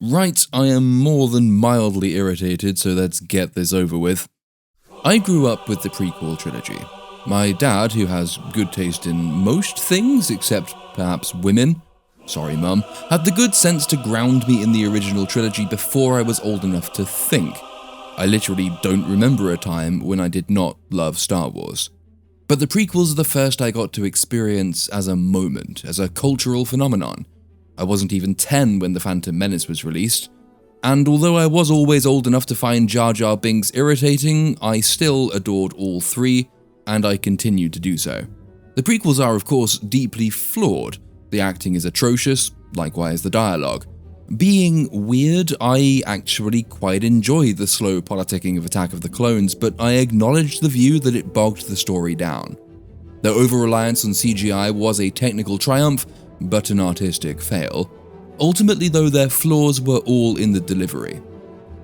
Right, I am more than mildly irritated, so let's get this over with. I grew up with the prequel trilogy. My dad, who has good taste in most things except perhaps women, sorry mum, had the good sense to ground me in the original trilogy before I was old enough to think. I literally don't remember a time when I did not love Star Wars. But the prequels are the first I got to experience as a moment, as a cultural phenomenon. I wasn't even 10 when The Phantom Menace was released, and although I was always old enough to find Jar Jar Binks irritating, I still adored all three, and I continue to do so. The prequels are, of course, deeply flawed. The acting is atrocious, likewise the dialogue. Being weird, I actually quite enjoy the slow politicking of Attack of the Clones, but I acknowledge the view that it bogged the story down. Their over-reliance on CGI was a technical triumph, but an artistic fail. Ultimately, though, their flaws were all in the delivery.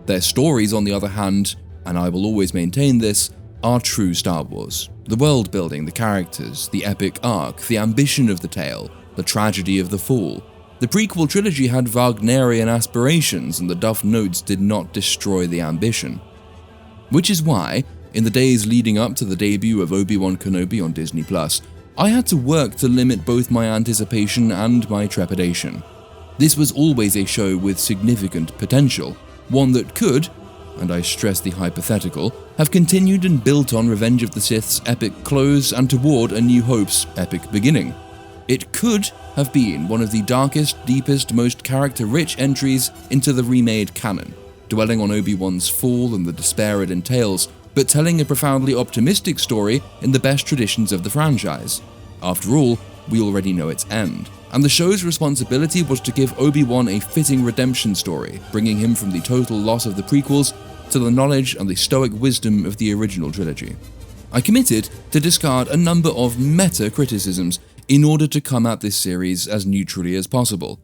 Their stories, on the other hand, and I will always maintain this, are true Star Wars. The world building, the characters, the epic arc, the ambition of the tale, the tragedy of the fall. The prequel trilogy had Wagnerian aspirations, and the Duff Notes did not destroy the ambition. Which is why, in the days leading up to the debut of Obi-Wan Kenobi on Disney+, I had to work to limit both my anticipation and my trepidation. This was always a show with significant potential, one that could, and I stress the hypothetical, have continued and built on Revenge of the Sith's epic close and toward A New Hope's epic beginning. It could have been one of the darkest, deepest, most character-rich entries into the remade canon, dwelling on Obi-Wan's fall and the despair it entails, but telling a profoundly optimistic story in the best traditions of the franchise. After all, we already know its end, and the show's responsibility was to give Obi-Wan a fitting redemption story, bringing him from the total loss of the prequels to the knowledge and the stoic wisdom of the original trilogy. I committed to discard a number of meta-criticisms in order to come at this series as neutrally as possible.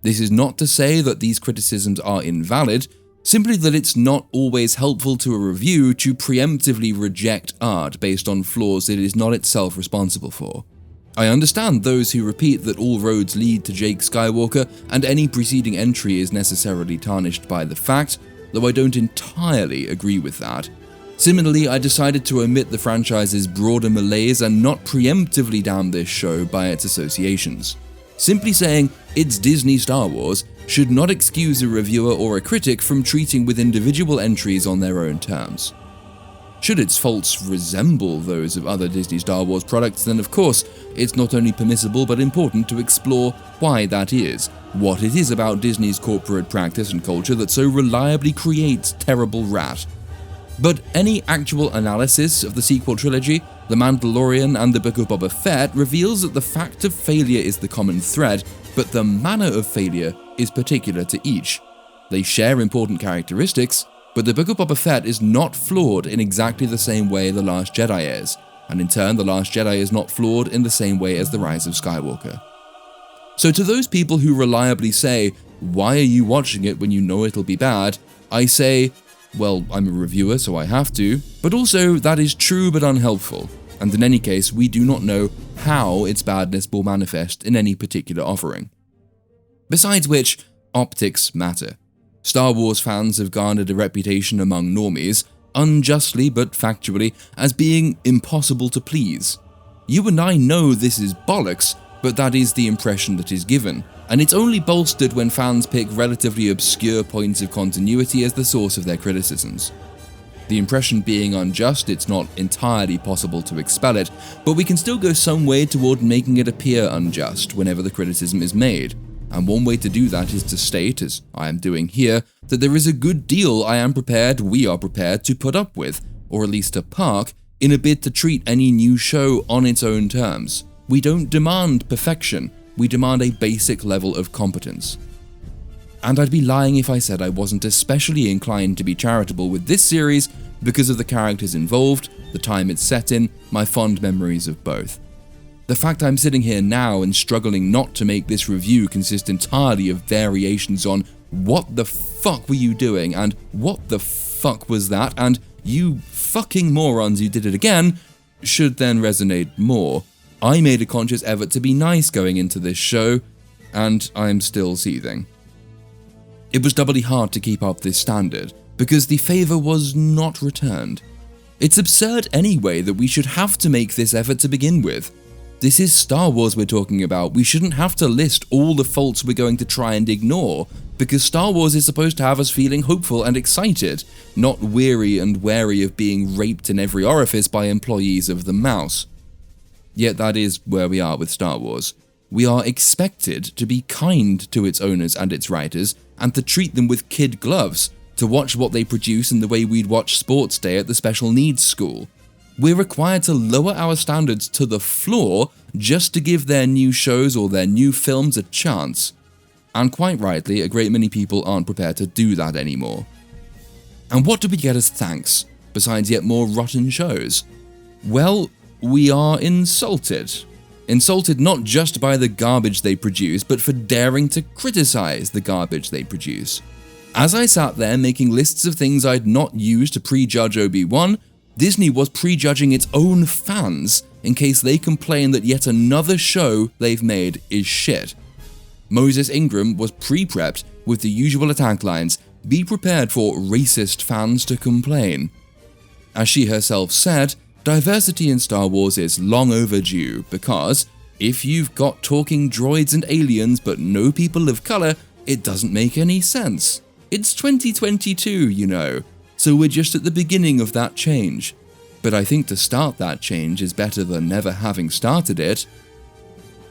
This is not to say that these criticisms are invalid, simply that it's not always helpful to a review to preemptively reject art based on flaws it is not itself responsible for. I understand those who repeat that all roads lead to Jake Skywalker and any preceding entry is necessarily tarnished by the fact, though I don't entirely agree with that. Similarly, I decided to omit the franchise's broader malaise and not preemptively damn this show by its associations. Simply saying it's Disney Star Wars should not excuse a reviewer or a critic from treating with individual entries on their own terms. Should its faults resemble those of other Disney Star Wars products, then of course, it's not only permissible but important to explore why that is, what it is about Disney's corporate practice and culture that so reliably creates terrible rat. But any actual analysis of the sequel trilogy, The Mandalorian and the Book of Boba Fett reveals that the fact of failure is the common thread, but the manner of failure is particular to each. They share important characteristics, but the Book of Boba Fett is not flawed in exactly the same way The Last Jedi is, and in turn The Last Jedi is not flawed in the same way as The Rise of Skywalker. So to those people who reliably say, why are you watching it when you know it'll be bad, I say, well, I'm a reviewer so I have to, but also that is true but unhelpful, and in any case we do not know how its badness will manifest in any particular offering. Besides which, optics matter. Star Wars fans have garnered a reputation among normies, unjustly but factually, as being impossible to please. You and I know this is bollocks, but that is the impression that is given, and it's only bolstered when fans pick relatively obscure points of continuity as the source of their criticisms. The impression being unjust, it's not entirely possible to expel it, but we can still go some way toward making it appear unjust whenever the criticism is made. And one way to do that is to state, as I am doing here, that there is a good deal we are prepared to put up with, or at least to park, in a bid to treat any new show on its own terms. We don't demand perfection, we demand a basic level of competence. And I'd be lying if I said I wasn't especially inclined to be charitable with this series because of the characters involved, the time it's set in, my fond memories of both. The fact I'm sitting here now and struggling not to make this review consist entirely of variations on what the fuck were you doing and what the fuck was that and you fucking morons you did it again should then resonate more. I made a conscious effort to be nice going into this show, and I'm still seething. It was doubly hard to keep up this standard, because the favour was not returned. It's absurd anyway that we should have to make this effort to begin with. This is Star Wars we're talking about. We shouldn't have to list all the faults we're going to try and ignore, because Star Wars is supposed to have us feeling hopeful and excited, not weary and wary of being raped in every orifice by employees of the mouse. Yet that is where we are with Star Wars. We are expected to be kind to its owners and its writers, and to treat them with kid gloves, to watch what they produce in the way we'd watch Sports Day at the special needs school. We're required to lower our standards to the floor just to give their new shows or their new films a chance. And quite rightly, a great many people aren't prepared to do that anymore. And what do we get as thanks, besides yet more rotten shows? Well, we are insulted. Insulted not just by the garbage they produce, but for daring to criticize the garbage they produce. As I sat there making lists of things I'd not used to prejudge Obi-Wan, Disney was prejudging its own fans in case they complain that yet another show they've made is shit. Moses Ingram was pre-prepped with the usual attack lines, "Be prepared for racist fans to complain." As she herself said, diversity in Star Wars is long overdue because if you've got talking droids and aliens but no people of colour, it doesn't make any sense. It's 2022, you know, so we're just at the beginning of that change. But I think to start that change is better than never having started it.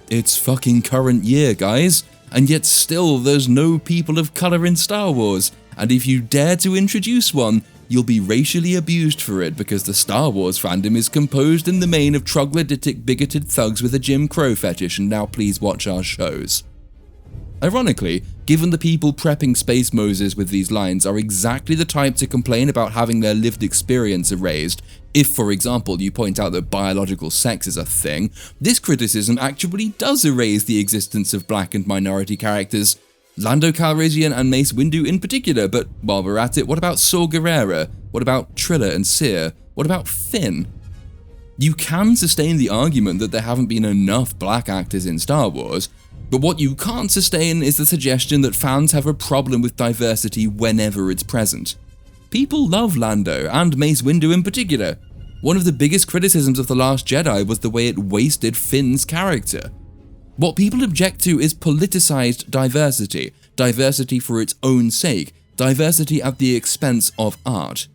It's fucking current year, guys, and yet still there's no people of colour in Star Wars, and if you dare to introduce one, you'll be racially abused for it because the Star Wars fandom is composed in the main of troglodytic bigoted thugs with a Jim Crow fetish, and now please watch our shows. Ironically, given the people prepping Space Moses with these lines are exactly the type to complain about having their lived experience erased, if for example you point out that biological sex is a thing, this criticism actually does erase the existence of black and minority characters, Lando Calrissian and Mace Windu in particular, but while we're at it, what about Saw Gerrera? What about Trilla and Seer? What about Finn? You can sustain the argument that there haven't been enough black actors in Star Wars, but what you can't sustain is the suggestion that fans have a problem with diversity whenever it's present. People love Lando, and Mace Windu in particular. One of the biggest criticisms of The Last Jedi was the way it wasted Finn's character. What people object to is politicized diversity, diversity for its own sake, diversity at the expense of art.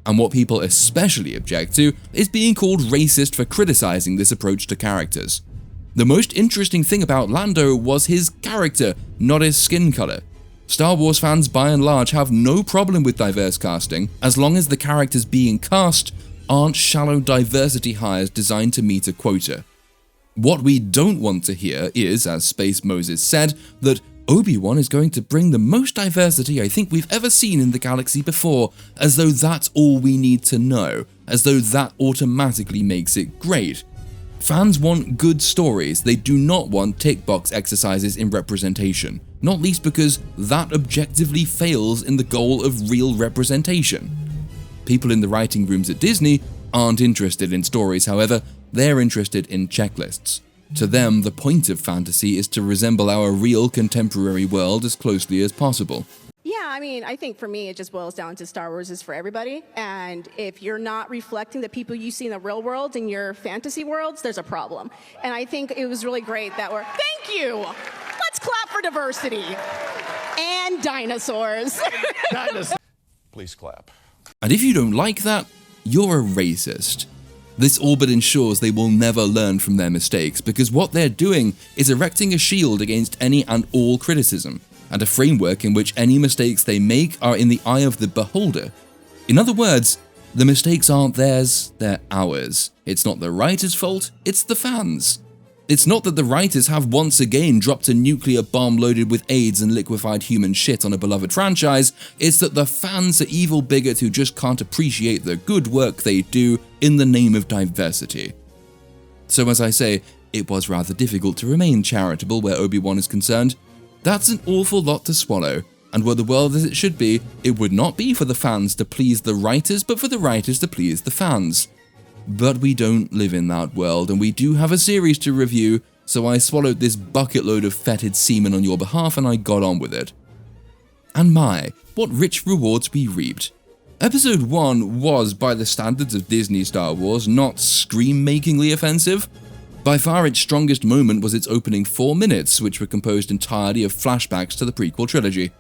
And what people especially object to is being called racist for criticizing this approach to characters. The most interesting thing about Lando was his character, not his skin color. Star Wars fans by and large have no problem with diverse casting, as long as the characters being cast aren't shallow diversity hires designed to meet a quota. What we don't want to hear is, as Space Moses said, that Obi-Wan is going to bring the most diversity I think we've ever seen in the galaxy before, as though that's all we need to know, as though that automatically makes it great. Fans want good stories, they do not want tick box exercises in representation, not least because that objectively fails in the goal of real representation. People in the writing rooms at Disney aren't interested in stories, however, they're interested in checklists. To them, the point of fantasy is to resemble our real contemporary world as closely as possible. Yeah, I mean, I think for me, it just boils down to Star Wars is for everybody. And if you're not reflecting the people you see in the real world in your fantasy worlds, there's a problem. And I think it was really great that we're... Thank you! Let's clap for diversity. And dinosaurs. Please clap. And if you don't like that, you're a racist. This all but ensures they will never learn from their mistakes, because what they're doing is erecting a shield against any and all criticism, and a framework in which any mistakes they make are in the eye of the beholder. In other words, the mistakes aren't theirs, they're ours. It's not the writer's fault, it's the fans'. It's not that the writers have once again dropped a nuclear bomb loaded with AIDS and liquefied human shit on a beloved franchise, it's that the fans are evil bigots who just can't appreciate the good work they do in the name of diversity. So as I say, it was rather difficult to remain charitable where Obi-Wan is concerned. That's an awful lot to swallow, and were the world as it should be, it would not be for the fans to please the writers, but for the writers to please the fans. But we don't live in that world, and we do have a series to review, so I swallowed this bucket load of fetid semen on your behalf and I got on with it. And my, what rich rewards we reaped. Episode 1 was, by the standards of Disney Star Wars, not scream-makingly offensive. By far its strongest moment was its opening 4 minutes, which were composed entirely of flashbacks to the prequel trilogy.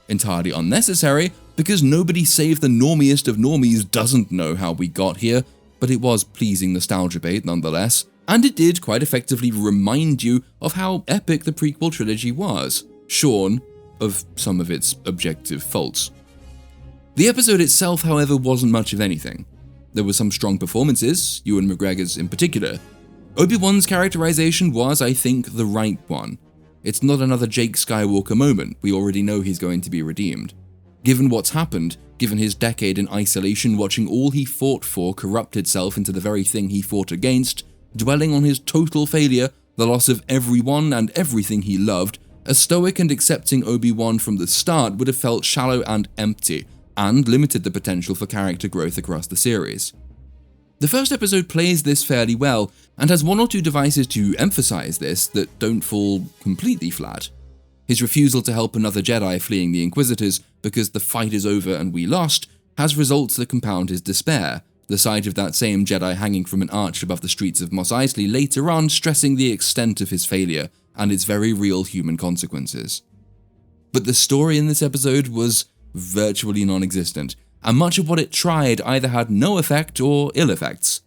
Entirely unnecessary, because nobody save the normiest of normies doesn't know how we got here, but it was pleasing nostalgia bait nonetheless, and it did quite effectively remind you of how epic the prequel trilogy was, shorn of some of its objective faults. The episode itself, however, wasn't much of anything. There were some strong performances, Ewan McGregor's in particular. Obi-Wan's characterization was, I think, the right one. It's not another Jake Skywalker moment, we already know he's going to be redeemed. Given what's happened, given his decade in isolation watching all he fought for corrupt itself into the very thing he fought against, dwelling on his total failure, the loss of everyone and everything he loved, a stoic and accepting Obi-Wan from the start would have felt shallow and empty, and limited the potential for character growth across the series. The first episode plays this fairly well, and has 1 or 2 devices to emphasize this that don't fall completely flat. His refusal to help another Jedi fleeing the Inquisitors because the fight is over and we lost has results that compound his despair, the sight of that same Jedi hanging from an arch above the streets of Mos Eisley later on stressing the extent of his failure and its very real human consequences. But the story in this episode was virtually non-existent, and much of what it tried either had no effect or ill effects.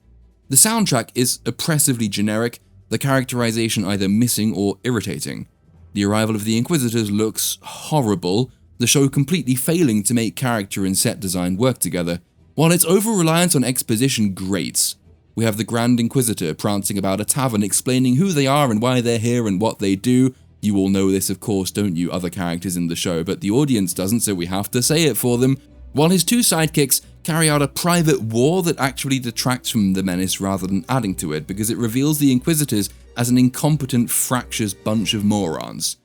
The soundtrack is oppressively generic, the characterization either missing or irritating. The arrival of the Inquisitors looks horrible, the show completely failing to make character and set design work together, while its over-reliance on exposition grates. We have the Grand Inquisitor prancing about a tavern explaining who they are and why they're here and what they do. You all know this, of course, don't you, other characters in the show, but the audience doesn't, so we have to say it for them. While his 2 sidekicks carry out a private war that actually detracts from the menace rather than adding to it, because it reveals the Inquisitors as an incompetent, fractious bunch of morons.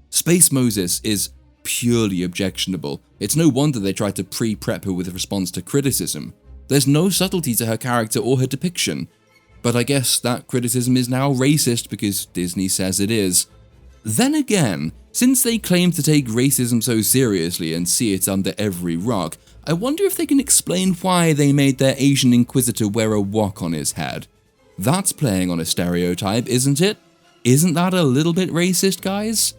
Space Moses is purely objectionable. It's no wonder they tried to pre-prep her with a response to criticism. There's no subtlety to her character or her depiction. But I guess that criticism is now racist because Disney says it is. Then again, since they claim to take racism so seriously and see it under every rock, I wonder if they can explain why they made their Asian Inquisitor wear a wok on his head. That's playing on a stereotype, isn't it? Isn't that a little bit racist, guys?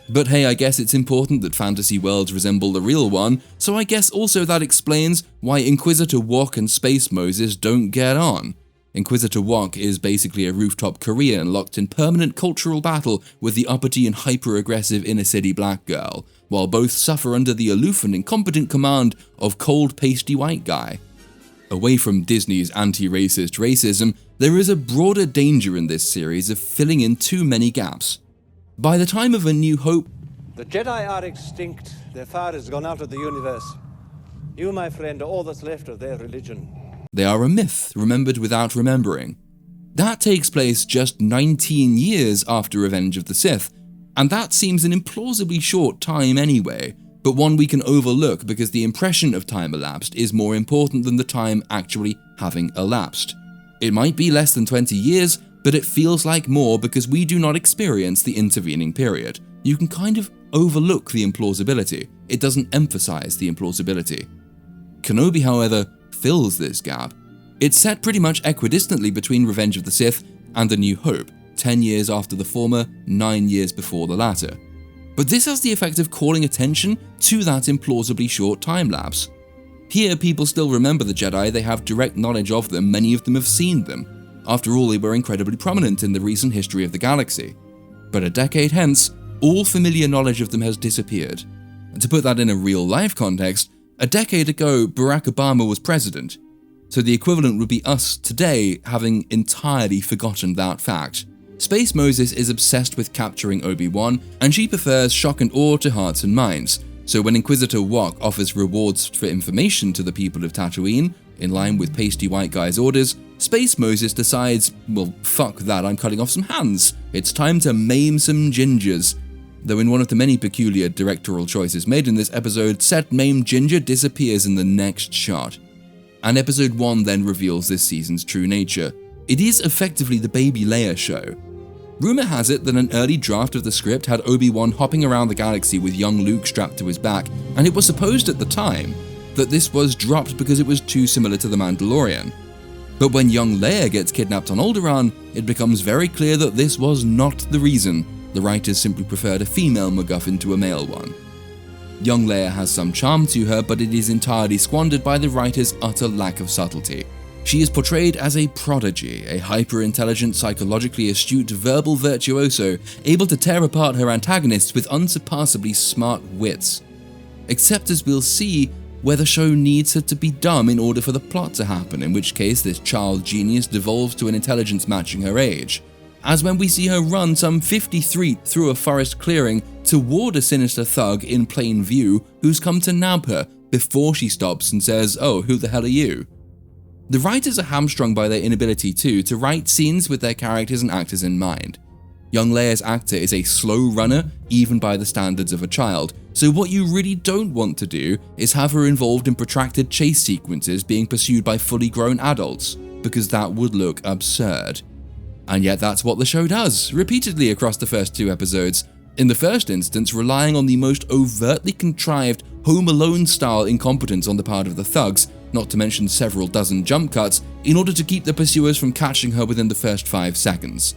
But hey, I guess it's important that fantasy worlds resemble the real one, so I guess also that explains why Inquisitor Wok and Space Moses don't get on. Inquisitor Wok is basically a rooftop Korean locked in permanent cultural battle with the uppity and hyper-aggressive inner-city black girl, while both suffer under the aloof and incompetent command of cold, pasty white guy. Away from Disney's anti-racist racism, there is a broader danger in this series of filling in too many gaps. By the time of A New Hope, the Jedi are extinct. Their fire has gone out of the universe. You, my friend, are all that's left of their religion. They are a myth, remembered without remembering. That takes place just 19 years after Revenge of the Sith, and that seems an implausibly short time anyway, but one we can overlook because the impression of time elapsed is more important than the time actually having elapsed. It might be less than 20 years, but it feels like more because we do not experience the intervening period. You can kind of overlook the implausibility. It doesn't emphasize the implausibility. Kenobi, however, fills this gap. It's set pretty much equidistantly between Revenge of the Sith and A New Hope, 10 years after the former, 9 years before the latter. But this has the effect of calling attention to that implausibly short time lapse. Here, people still remember the Jedi, they have direct knowledge of them, many of them have seen them. After all, they were incredibly prominent in the recent history of the galaxy. But a decade hence, all familiar knowledge of them has disappeared. And to put that in a real-life context, a decade ago, Barack Obama was president, so the equivalent would be us today having entirely forgotten that fact. Space Moses is obsessed with capturing Obi-Wan, and she prefers shock and awe to hearts and minds, so when Inquisitor Wok offers rewards for information to the people of Tatooine, in line with pasty white guy's orders, Space Moses decides, well, fuck that, I'm cutting off some hands. It's time to maim some gingers. Though in one of the many peculiar directorial choices made in this episode, said maimed ginger disappears in the next shot. And episode 1 then reveals this season's true nature. It is effectively the Baby Leia show. Rumor has it that an early draft of the script had Obi-Wan hopping around the galaxy with young Luke strapped to his back, and it was supposed at the time that this was dropped because it was too similar to The Mandalorian. But when young Leia gets kidnapped on Alderaan, it becomes very clear that this was not the reason. The writers simply preferred a female MacGuffin to a male one. Young Leia has some charm to her, but it is entirely squandered by the writers' utter lack of subtlety. She is portrayed as a prodigy, a hyper-intelligent, psychologically astute verbal virtuoso, able to tear apart her antagonists with unsurpassably smart wits. Except, as we'll see, where the show needs her to be dumb in order for the plot to happen, in which case this child genius devolves to an intelligence matching her age. As when we see her run some 53 through a forest clearing toward a sinister thug in plain view who's come to nab her before she stops and says, "Oh, who the hell are you?" The writers are hamstrung by their inability to write scenes with their characters and actors in mind. Young Leia's actor is a slow runner, even by the standards of a child, so what you really don't want to do is have her involved in protracted chase sequences being pursued by fully grown adults, because that would look absurd. And yet that's what the show does, repeatedly across the first 2 episodes, in the first instance relying on the most overtly contrived Home Alone-style incompetence on the part of the thugs, not to mention several dozen jump cuts, in order to keep the pursuers from catching her within the first 5 seconds.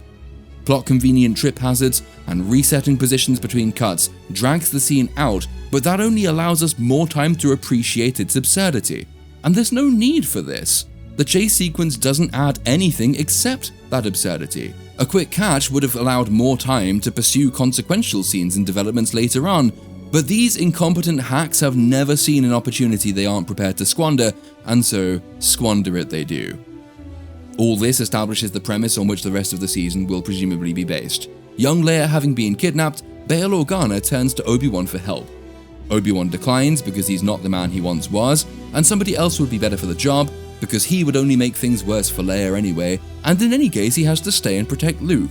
Plot-convenient trip hazards and resetting positions between cuts drags the scene out, but that only allows us more time to appreciate its absurdity. And there's no need for this. The chase sequence doesn't add anything except that absurdity. A quick catch would have allowed more time to pursue consequential scenes and developments later on, but these incompetent hacks have never seen an opportunity they aren't prepared to squander, and so squander it they do. All this establishes the premise on which the rest of the season will presumably be based. Young Leia having been kidnapped, Bail Organa turns to Obi-Wan for help. Obi-Wan declines because he's not the man he once was, and somebody else would be better for the job, because he would only make things worse for Leia anyway, and in any case he has to stay and protect Luke.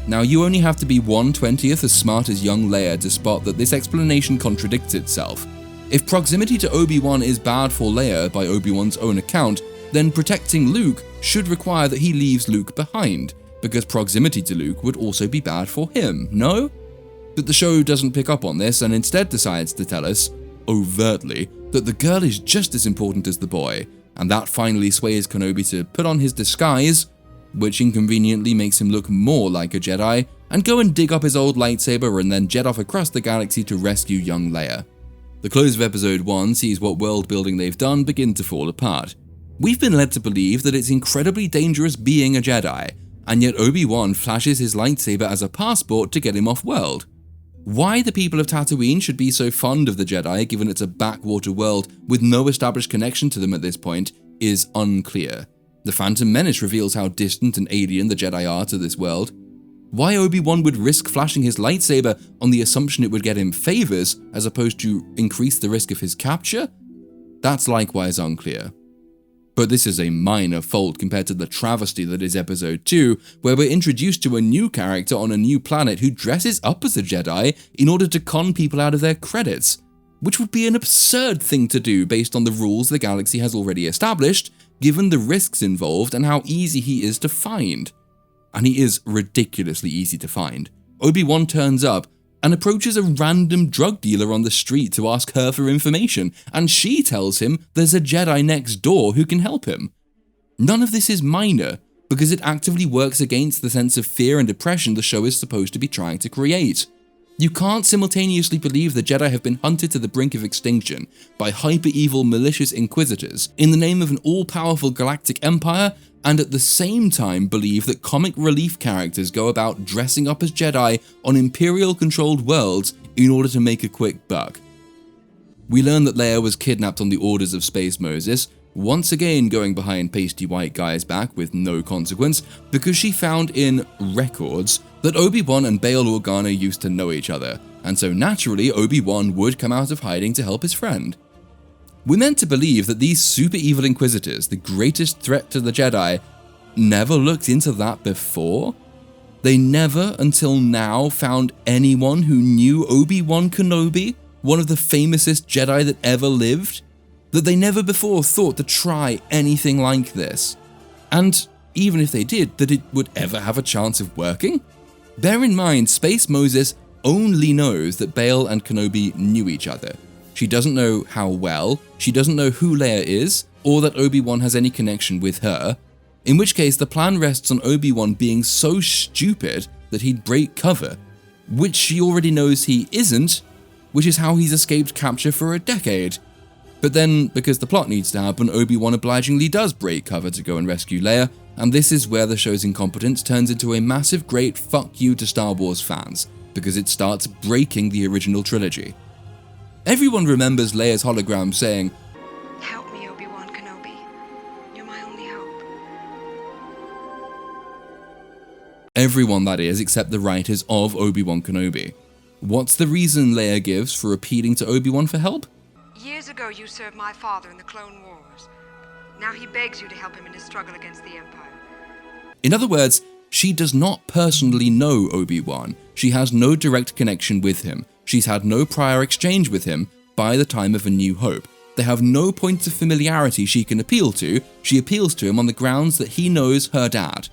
Now you only have to be 1/20th as smart as young Leia to spot that this explanation contradicts itself. If proximity to Obi-Wan is bad for Leia by Obi-Wan's own account, then protecting Luke should require that he leaves Luke behind, because proximity to Luke would also be bad for him, no? But the show doesn't pick up on this and instead decides to tell us, overtly, that the girl is just as important as the boy, and that finally sways Kenobi to put on his disguise, which inconveniently makes him look more like a Jedi, and go and dig up his old lightsaber and then jet off across the galaxy to rescue young Leia. The close of episode 1 sees what world building they've done begin to fall apart. We've been led to believe that it's incredibly dangerous being a Jedi, and yet Obi-Wan flashes his lightsaber as a passport to get him off-world. Why the people of Tatooine should be so fond of the Jedi, given it's a backwater world with no established connection to them at this point, is unclear. The Phantom Menace reveals how distant and alien the Jedi are to this world. Why Obi-Wan would risk flashing his lightsaber on the assumption it would get him favors, as opposed to increase the risk of his capture? That's likewise unclear. But this is a minor fault compared to the travesty that is episode 2, where we're introduced to a new character on a new planet who dresses up as a Jedi in order to con people out of their credits, which would be an absurd thing to do based on the rules the galaxy has already established, given the risks involved and how easy he is to find. And he is ridiculously easy to find. Obi-Wan turns up and approaches a random drug dealer on the street to ask her for information, and she tells him there's a Jedi next door who can help him. None of this is minor, because it actively works against the sense of fear and oppression the show is supposed to be trying to create. You can't simultaneously believe the Jedi have been hunted to the brink of extinction by hyper-evil malicious Inquisitors in the name of an all-powerful galactic empire, and at the same time believe that comic relief characters go about dressing up as Jedi on Imperial-controlled worlds in order to make a quick buck. We learn that Leia was kidnapped on the orders of Space Moses, once again going behind pasty white guys' back with no consequence, because she found in records that Obi-Wan and Bail Organa used to know each other, and so naturally Obi-Wan would come out of hiding to help his friend. We're meant to believe that these super evil Inquisitors, the greatest threat to the Jedi, never looked into that before? They never, until now, found anyone who knew Obi-Wan Kenobi, one of the famousest Jedi that ever lived? That they never before thought to try anything like this? And even if they did, that it would ever have a chance of working? Bear in mind, Space Moses only knows that Bail and Kenobi knew each other. She doesn't know how well, she doesn't know who Leia is, or that Obi-Wan has any connection with her, in which case the plan rests on Obi-Wan being so stupid that he'd break cover, which she already knows he isn't, which is how he's escaped capture for a decade. But then, because the plot needs to happen, Obi-Wan obligingly does break cover to go and rescue Leia, and this is where the show's incompetence turns into a massive great fuck you to Star Wars fans, because it starts breaking the original trilogy. Everyone remembers Leia's hologram saying, "Help me, Obi-Wan Kenobi. You're my only hope." Everyone, that is, except the writers of Obi-Wan Kenobi. What's the reason Leia gives for appealing to Obi-Wan for help? "Years ago, you served my father in the Clone Wars. Now he begs you to help him in his struggle against the Empire." In other words, she does not personally know Obi-Wan. She has no direct connection with him. She's had no prior exchange with him by the time of A New Hope. They have no points of familiarity she can appeal to. She appeals to him on the grounds that he knows her dad.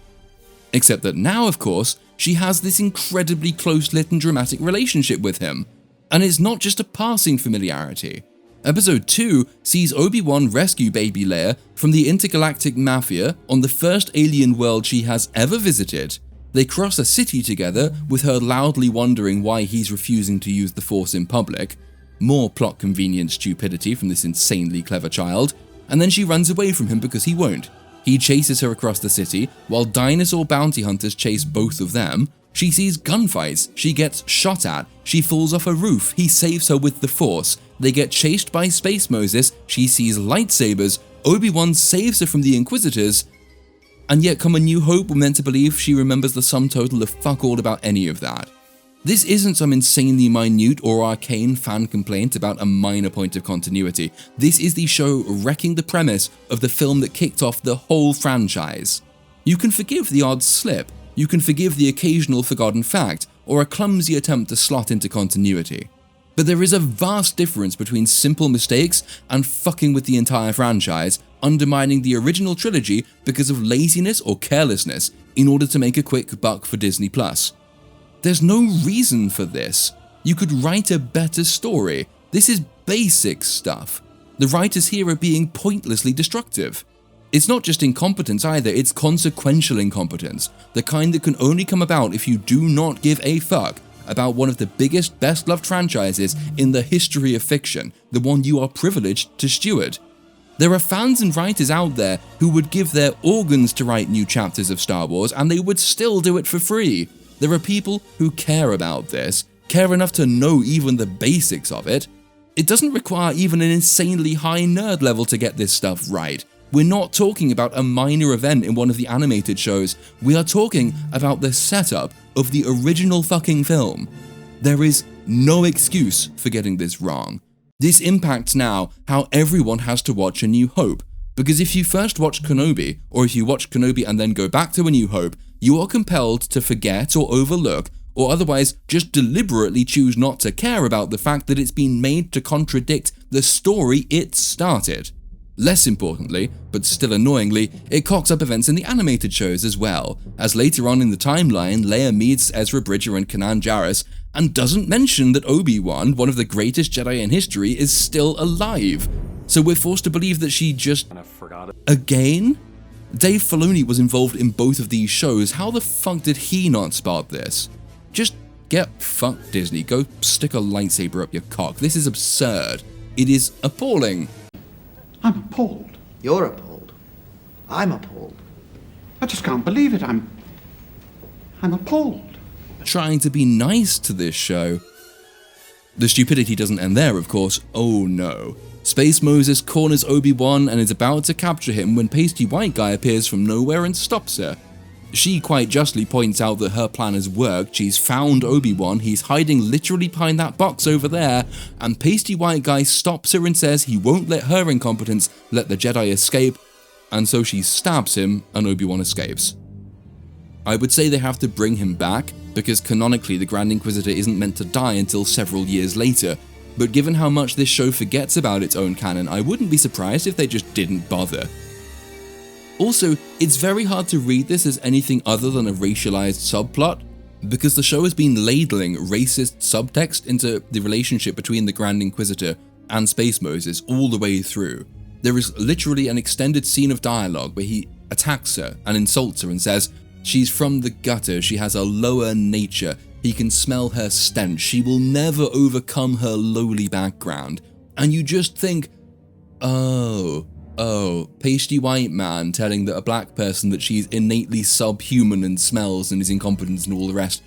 Except that now, of course, she has this incredibly close-lit and dramatic relationship with him. And it's not just a passing familiarity. Episode 2 sees Obi-Wan rescue baby Leia from the intergalactic mafia on the first alien world she has ever visited. They cross a city together, with her loudly wondering why he's refusing to use the Force in public. More plot convenient stupidity from this insanely clever child, and then she runs away from him because he won't. He chases her across the city, while dinosaur bounty hunters chase both of them. She sees gunfights, she gets shot at, she falls off a roof, he saves her with the Force. They get chased by Space Moses, she sees lightsabers, Obi-Wan saves her from the Inquisitors, and yet come A New Hope, we're meant to believe she remembers the sum total of fuck all about any of that. This isn't some insanely minute or arcane fan complaint about a minor point of continuity. This is the show wrecking the premise of the film that kicked off the whole franchise. You can forgive the odd slip, you can forgive the occasional forgotten fact, or a clumsy attempt to slot into continuity. But there is a vast difference between simple mistakes and fucking with the entire franchise, undermining the original trilogy because of laziness or carelessness in order to make a quick buck for Disney+. There's no reason for this. You could write a better story. This is basic stuff. The writers here are being pointlessly destructive. It's not just incompetence either, it's consequential incompetence, the kind that can only come about if you do not give a fuck about one of the biggest, best-loved franchises in the history of fiction, the one you are privileged to steward. There are fans and writers out there who would give their organs to write new chapters of Star Wars, and they would still do it for free. There are people who care about this, care enough to know even the basics of it. It doesn't require even an insanely high nerd level to get this stuff right. We're not talking about a minor event in one of the animated shows, we are talking about the setup of the original fucking film. There is no excuse for getting this wrong. This impacts now how everyone has to watch A New Hope, because if you first watch Kenobi, or if you watch Kenobi and then go back to A New Hope, you are compelled to forget or overlook, or otherwise just deliberately choose not to care about the fact that it's been made to contradict the story it started. Less importantly, but still annoyingly, it cocks up events in the animated shows as well, as later on in the timeline, Leia meets Ezra Bridger and Kanan Jarrus, and doesn't mention that Obi-Wan, one of the greatest Jedi in history, is still alive. So we're forced to believe that she just... Again? Dave Filoni was involved in both of these shows, how the fuck did he not spot this? Just get fucked, Disney, go stick a lightsaber up your cock. This is absurd. It is appalling. I'm appalled. You're appalled. I'm appalled. I just can't believe it. I'm appalled. Trying to be nice to this show. The stupidity doesn't end there, of course. Oh no. Space Moses corners Obi-Wan and is about to capture him when Pasty White Guy appears from nowhere and stops her. She quite justly points out that her plan has worked, she's found Obi-Wan, he's hiding literally behind that box over there, and Pasty White Guy stops her and says he won't let her incompetence let the Jedi escape, and so she stabs him and Obi-Wan escapes. I would say they have to bring him back, because canonically the Grand Inquisitor isn't meant to die until several years later, but given how much this show forgets about its own canon, I wouldn't be surprised if they just didn't bother. Also, it's very hard to read this as anything other than a racialized subplot. because the show has been ladling racist subtext into the relationship between the Grand Inquisitor and Space Moses all the way through. There is literally an extended scene of dialogue where he attacks her and insults her and says, she's from the gutter, she has a lower nature, he can smell her stench, she will never overcome her lowly background. And you just think, oh, pasty white man telling a black person that she's innately subhuman and smells and is incompetent and all the rest.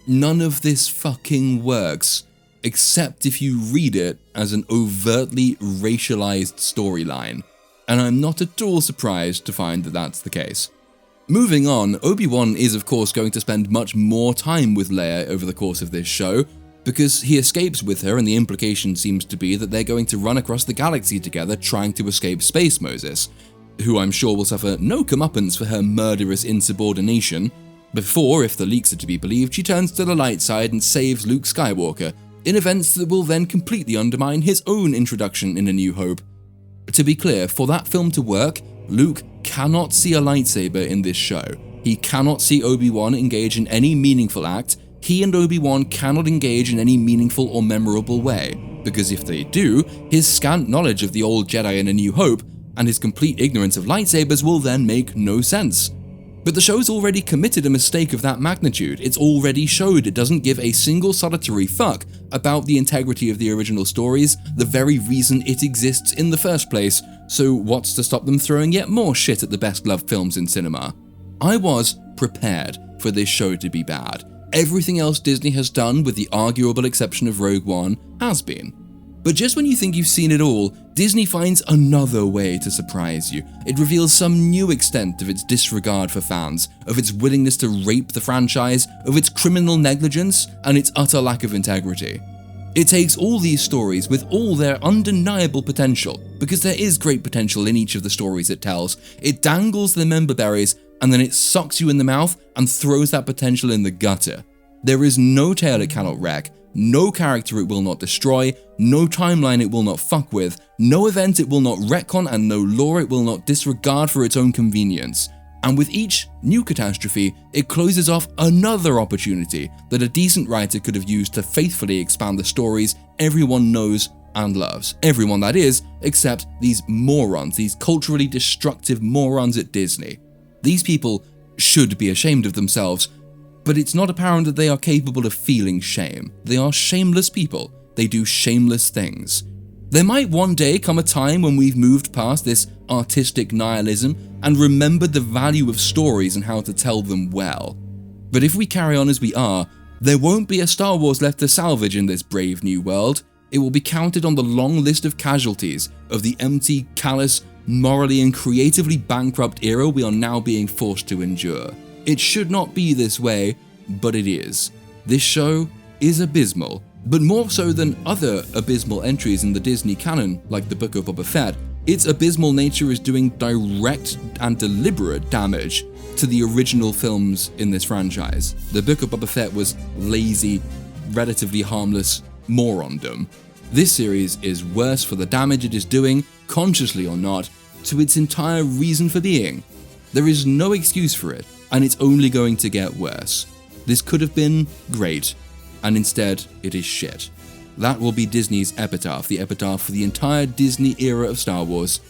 None of this fucking works, except if you read it as an overtly racialized storyline. And I'm not at all surprised to find that that's the case. Moving on, Obi-Wan is of course going to spend much more time with Leia over the course of this show, because he escapes with her and the implication seems to be that they're going to run across the galaxy together trying to escape Space Moses, who I'm sure will suffer no comeuppance for her murderous insubordination, before, if the leaks are to be believed, she turns to the light side and saves Luke Skywalker, in events that will then completely undermine his own introduction in A New Hope. To be clear, for that film to work, Luke cannot see a lightsaber in this show. He cannot see Obi-Wan engage in any meaningful act. He and Obi-Wan cannot engage in any meaningful or memorable way, because if they do, his scant knowledge of the old Jedi in A New Hope and his complete ignorance of lightsabers will then make no sense. But the show's already committed a mistake of that magnitude. It's already showed it doesn't give a single solitary fuck about the integrity of the original stories, the very reason it exists in the first place, so what's to stop them throwing yet more shit at the best-loved films in cinema? I was prepared for this show to be bad. Everything else Disney has done, with the arguable exception of Rogue One, has been. But just when you think you've seen it all, Disney finds another way to surprise you. It reveals some new extent of its disregard for fans, of its willingness to rape the franchise, of its criminal negligence, and its utter lack of integrity. It takes all these stories with all their undeniable potential, because there is great potential in each of the stories it tells. It dangles the member berries, and then it sucks you in the mouth and throws that potential in the gutter. There is no tale it cannot wreck, no character it will not destroy, no timeline it will not fuck with, no event it will not retcon, and no lore it will not disregard for its own convenience. And with each new catastrophe, it closes off another opportunity that a decent writer could have used to faithfully expand the stories everyone knows and loves. Everyone, that is, except these morons, these culturally destructive morons at Disney. These people should be ashamed of themselves, but it's not apparent that they are capable of feeling shame. They are shameless people. They do shameless things. There might one day come a time when we've moved past this artistic nihilism and remembered the value of stories and how to tell them well. But if we carry on as we are, there won't be a Star Wars left to salvage in this brave new world. It will be counted on the long list of casualties of the empty, callous, morally and creatively bankrupt era we are now being forced to endure. It should not be this way, but it is. This show is abysmal, but more so than other abysmal entries in the Disney canon, like the Book of Boba Fett, its abysmal nature is doing direct and deliberate damage to the original films in this franchise. The Book of Boba Fett was lazy, relatively harmless morondom. This series is worse for the damage it is doing, consciously or not, to its entire reason for being. There is no excuse for it, and it's only going to get worse. This could have been great, and instead it is shit. That will be Disney's epitaph, the epitaph for the entire Disney era of Star Wars,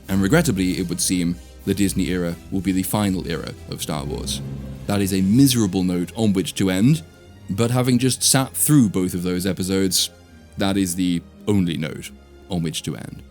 and regrettably it would seem the Disney era will be the final era of Star Wars. That is a miserable note on which to end, but having just sat through both of those episodes, that is the only note on which to end.